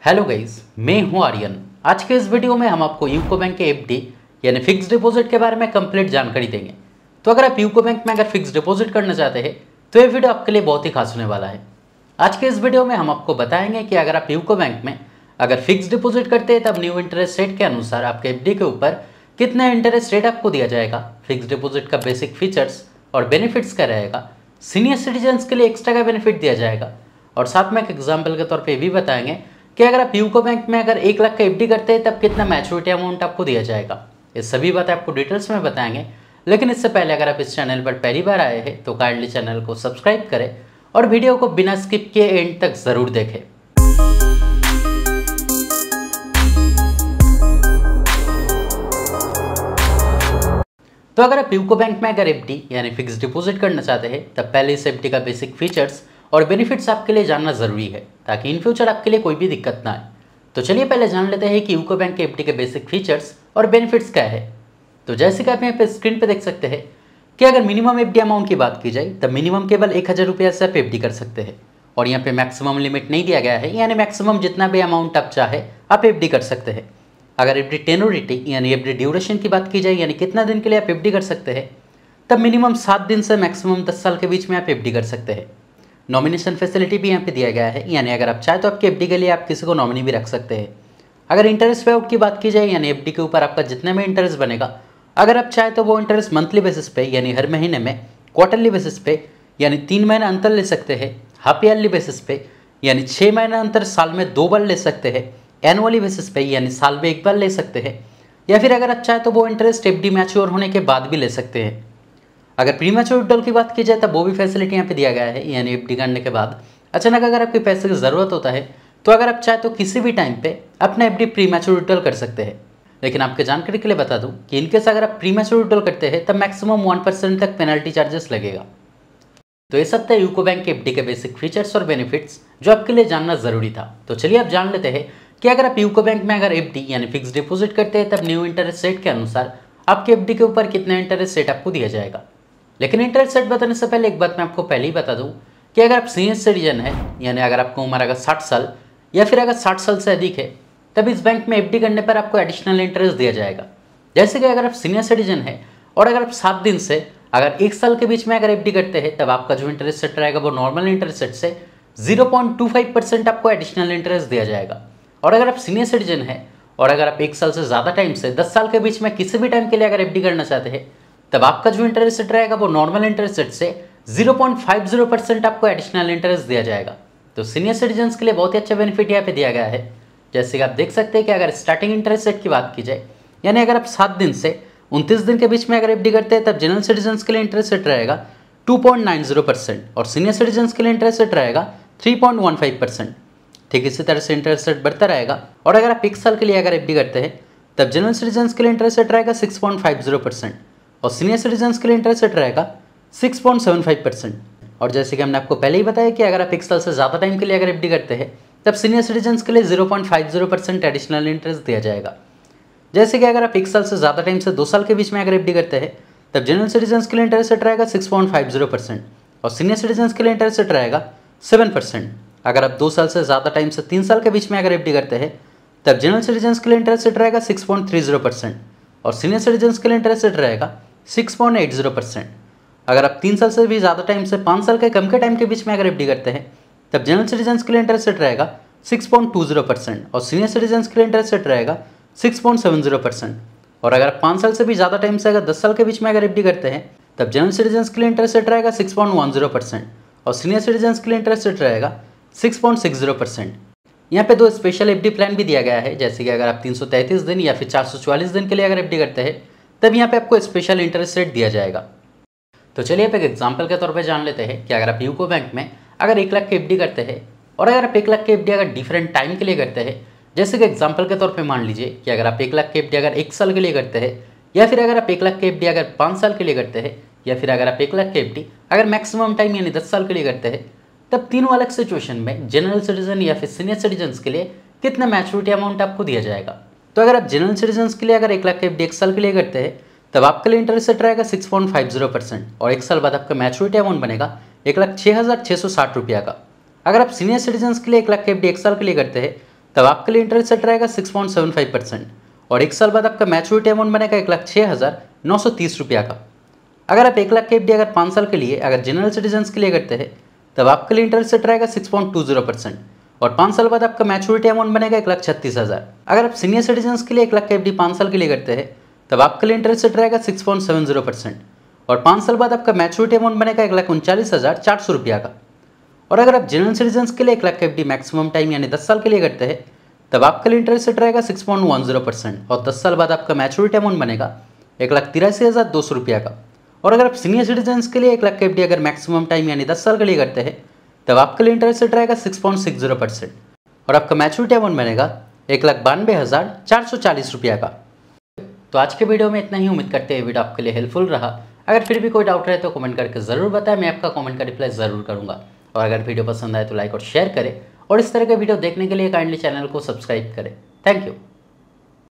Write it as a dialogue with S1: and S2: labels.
S1: Hello guys, मैं हूं आर्यन। आज के इस वीडियो में हम आपको यूको बैंक के एफडी यानी फिक्स डिपॉजिट के बारे में कंप्लीट जानकारी देंगे। तो अगर आप यूको बैंक में फिक्स डिपॉजिट करना चाहते हैं तो ये वीडियो आपके लिए बहुत ही खास होने वाला है। आज के इस वीडियो में हम आपको बताएंगे कि अगर आप यूको बैंक में फिक्स डिपॉजिट करते हैं तब न्यू इंटरेस्ट रेट के अनुसार आपके एफडी के ऊपर कितना इंटरेस्ट रेट आपको दिया जाएगा, फिक्स डिपॉजिट का बेसिक फीचर्स और बेनिफिट्स क्या रहेगा, सीनियर सिटीजन्स के लिए एक्स्ट्रा का बेनिफिट दिया जाएगा और साथ में एक एग्जाम्पल के तौर पर भी बताएंगे कि अगर आप यूको बैंक में 1 लाख का एफडी करते हैं तब कितना मैच्योरिटी अमाउंट आपको दिया जाएगा। ये सभी बातें आपको डिटेल्स में बताएंगे, लेकिन इससे पहले अगर आप इस चैनल पर पहली बार आए हैं तो काइंडली चैनल को सब्सक्राइब करें और वीडियो को बिना स्किप किए एंड तक ज़रूर देखें। तो अगर आप यूको बैंक में एफडी यानी फिक्स डिपॉजिट करना चाहते हैं तब पहले इस एफडी का बेसिक फीचर्स और बेनिफिट्स आपके लिए जानना जरूरी है ताकि इन फ्यूचर आपके लिए कोई भी दिक्कत ना आए। तो चलिए पहले जान लेते हैं कि यूको बैंक के एफडी के बेसिक फीचर्स और बेनिफिट्स क्या है। तो जैसे कि आप यहाँ पे स्क्रीन पे देख सकते हैं कि अगर मिनिमम एफडी अमाउंट की बात की जाए तब मिनिमम केवल 1000 रुपया से आप एफडी कर सकते हैं और यहाँ पे मैक्सिमम लिमिट नहीं दिया गया है, यानी मैक्सिमम जितना भी अमाउंट आप चाहे आप एफडी कर सकते हैं। अगर एफडी टेन्योरिटी यानी एफडी ड्यूरेशन की बात की जाए यानी कितना दिन के लिए आप एफडी कर सकते हैं तब मिनिमम 7 दिन से मैक्सिमम 10 साल के बीच में आप एफडी कर सकते हैं। नॉमिनेशन फैसिलिटी भी यहाँ पे दिया गया है, यानी अगर आप चाहे तो आपके एफडी के लिए आप किसी को नॉमिनी भी रख सकते हैं। अगर इंटरेस्ट पे आउट की बात की जाए यानी एफडी के ऊपर आपका जितने में इंटरेस्ट बनेगा, अगर आप चाहे तो वो इंटरेस्ट मंथली बेसिस पे यानी हर महीने में, क्वार्टरली बेसिस पे यानी 3 महीना अंतर ले सकते हैं, हाफ ईयरली बेसिस पे यानी 6 महीना अंतर साल में 2 बार ले सकते हैं, एनुअली बेसिस पे यानी साल में 1 बार ले सकते हैं, या फिर अगर आप चाहे तो वो इंटरेस्ट एफडी मैच्योर होने के बाद भी ले सकते हैं। अगर प्रीमैच्योर विड्रॉल की बात की जाए तब वो भी फैसिलिटी यहाँ पे दिया गया है, यानी एफडी करने के बाद अचानक अगर आपके पैसे की ज़रूरत होता है तो अगर आप चाहे तो किसी भी टाइम पे अपना एफडी प्रीमैच्योर विड्रॉल कर सकते हैं। लेकिन आपके जानकारी के लिए बता दूं कि इनकेस अगर आप प्रीमैच्योर विड्रॉल करते हैं तब मैक्सिमम 1% तक पेनल्टी चार्जेस लगेगा। तो ये सब था यूको बैंक के एफडी के बेसिक फीचर्स और बेनिफिट्स जो आपके लिए जानना जरूरी था। तो चलिए आप जान लेते हैं कि अगर आप यूको बैंक में एफडी यानी फिक्स डिपॉजिट करते हैं तब न्यू इंटरेस्ट रेट के अनुसार आपके एफडी के ऊपर कितना इंटरेस्ट रेट आपको दिया जाएगा। लेकिन इंटरेस्ट रेट बताने से पहले एक बात मैं आपको पहले ही बता दूं कि अगर आप सीनियर सिटीजन है यानी अगर आपको उम्र अगर 60 साल या फिर अगर 60 साल से अधिक है तब इस बैंक में एफडी करने पर आपको एडिशनल इंटरेस्ट दिया जाएगा। जैसे कि अगर आप सीनियर सिटीजन है और अगर आप 7 दिन से 1 साल के बीच में एफडी करते हैं तब आपका जो इंटरेस्ट रेट रहेगा वो नॉर्मल इंटरेस्ट रेट से 0.25% आपको एडिशनल इंटरेस्ट दिया जाएगा। और अगर आप सीनियर सिटीजन है और अगर आप 1 साल से ज़्यादा टाइम से 10 साल के बीच में किसी भी टाइम के लिए एफडी करना चाहते हैं तब आपका जो इंटरेस्ट रेट रहेगा वो नॉर्मल इंटरेस्ट रेट से 0.50% आपको एडिशनल इंटरेस्ट दिया जाएगा। तो सीनियर सिटीजन्स के लिए बहुत ही अच्छा बेनिफिट यहाँ पे दिया गया है। जैसे कि आप देख सकते हैं कि अगर स्टार्टिंग इंटरेस्ट रेट की बात की जाए यानी अगर आप 7 दिन से 29 दिन के बीच में एफडी करते हैं तब जनरल सिटीजन्स के लिए इंटरेस्ट रेट रहेगा 2.90% और सीनियर सिटीजन्स के लिए इंटरेस्ट रेट रहेगा 3.15%। ठीक इसी तरह से इंटरेस्ट रेट बढ़ता रहेगा और अगर आप 1 साल के लिए एफडी करते हैं तब जनरल सिटीजन्स के लिए इंटरेस्ट रेट रहेगा 6.50% और सीनियर सिटीजन्स के लिए इंटरेस्ट रेट रहेगा 6.75%। और जैसे कि हमने आपको पहले ही बताया कि अगर आप 1 साल से ज़्यादा टाइम के लिए एफडी करते हैं तब सीनियर सिटीजन्स के लिए 0.50% एडिशनल इंटरेस्ट दिया जाएगा। जैसे कि अगर आप 1 साल से ज़्यादा टाइम से 2 साल के बीच में एफडी करते हैं तब जनरल सिटीजन्स के लिए इंटरेस्ट रेट रहेगा 6.50% और सीनियर सिटीजन्स के लिए इंटरेस्ट रेट रहेगा 7%। अगर आप 2 साल से ज़्यादा टाइम से 3 साल के बीच में एफडी करते हैं तब जनरल सिटीजन्स के लिए इंटरेस्ट रेट रहेगा 6.30% और सीनियर सिटीजन्स के लिए इंटरेस्ट रेट रहेगा 6.80%। अगर आप 3 साल से भी ज़्यादा टाइम से 5 साल के कम के टाइम के बीच में एफडी करते हैं तब जनरल सिटीजन्स के लिए इंटरेस्ट रेट रहेगा 6.20% और सीनियर सिटीजन्स के लिए इंटरेस्ट रेट रहेगा 6.70%। और अगर आप 5 साल से भी ज़्यादा टाइम से 10 साल के बीच में एफडी करते हैं तब जनरल सिटीजन्स के लिए इंटरेस्ट रेट रहेगा 6.10% और सीनियर सिटीजन्स के लिए इंटरेस्ट रेट रहेगा 6.60%। यहाँ पे 2 स्पेशल एफडी प्लान भी दिया गया है। जैसे कि अगर आप 333 दिन या फिर 444 दिन के लिए एफडी करते हैं तब यहाँ पे आपको स्पेशल इंटरेस्ट रेट दिया जाएगा। तो चलिए आप एक एग्जांपल के तौर पे जान लेते हैं कि अगर आप यूको बैंक में 1 लाख की एफडी करते हैं और अगर आप 1 लाख की एफडी डिफरेंट टाइम के लिए करते हैं, जैसे कि एग्जांपल के तौर पे मान लीजिए कि अगर आप 1 लाख की एफडी 1 साल के लिए करते हैं या फिर अगर आप 1 लाख की एफडी 5 साल के लिए करते हैं या फिर अगर आप 1 लाख की एफडी मैक्सिमम टाइम यानी 10 साल के लिए करते हैं तब तीनों अलग सिचुएशन में जनरल सिटीजन या फिर सीनियर सिटीजन्स के लिए कितना मैच्योरिटी अमाउंट आपको दिया जाएगा। तो अगर आप जनरल सिटीजन्स के लिए 1 लाख की एफडी 1 साल के लिए करते हैं तब आपके लिए इंटरेस्ट रेट रहेगा 6.50% और 1 साल बाद आपका मैच्योरिटी अमाउंट बनेगा 1,06,660 रुपया का। अगर आप सीनियर सिटीजन्स के लिए 1 लाख की एफडी 1 साल के लिए करते हैं तब आपके लिए इंटरेस्ट रेट रहेगा 6.75% और 1 साल बाद आपका मैच्योरिटी अमाउंट बनेगा 1,06,930 रुपया का। अगर आप 1 लाख की एफडी अगर 5 साल के लिए अगर जनरल सिटीजन्स के लिए करते हैं तब आपके लिए इंटरेस्ट रेट रहेगा 6.20% और 5 साल बाद आपका मैच्योरिटी अमाउंट बनेगा 1,36,000। अगर आप सीनियर सिटीजन्स के लिए 1 लाख की एफडी 5 साल के लिए करते हैं तब आपके लिए इंटरेस्ट रेट रहेगा 6.70% और 5 साल बाद आपका मैच्योरिटी अमाउंट बनेगा 1,39,400 रुपया का। और अगर आप जनरल सिटीजन्स के लिए 1 लाख की एफडी मैक्सिमम टाइम यानी 10 साल के लिए करते हैं तब आपके लिए इंटरेस्ट रेट रहेगा 6.10% और 10 साल बाद आपका मैच्योरिटी अमाउंट बनेगा 1,83,200 रुपया का। और अगर आप सीनियर सिटीजन्स के लिए 1 लाख की एफडी अगर मैक्सिमम टाइम यानी 10 साल के लिए करते हैं तब आपके लिए इंटरेस्ट रेट रहेगा 6.60% और आपका मैच्योरिटी अमाउंट बनेगा 1,92,440 रुपया का। तो आज के वीडियो में इतना ही। उम्मीद करते हैं वीडियो आपके लिए हेल्पफुल रहा। अगर फिर भी कोई डाउट रहे तो कमेंट करके ज़रूर बताएं, मैं आपका कमेंट का रिप्लाई ज़रूर करूँगा। और अगर वीडियो पसंद आए तो लाइक और शेयर करें और इस तरह के वीडियो देखने के लिए काइंडली चैनल को सब्सक्राइब करें। Thank you.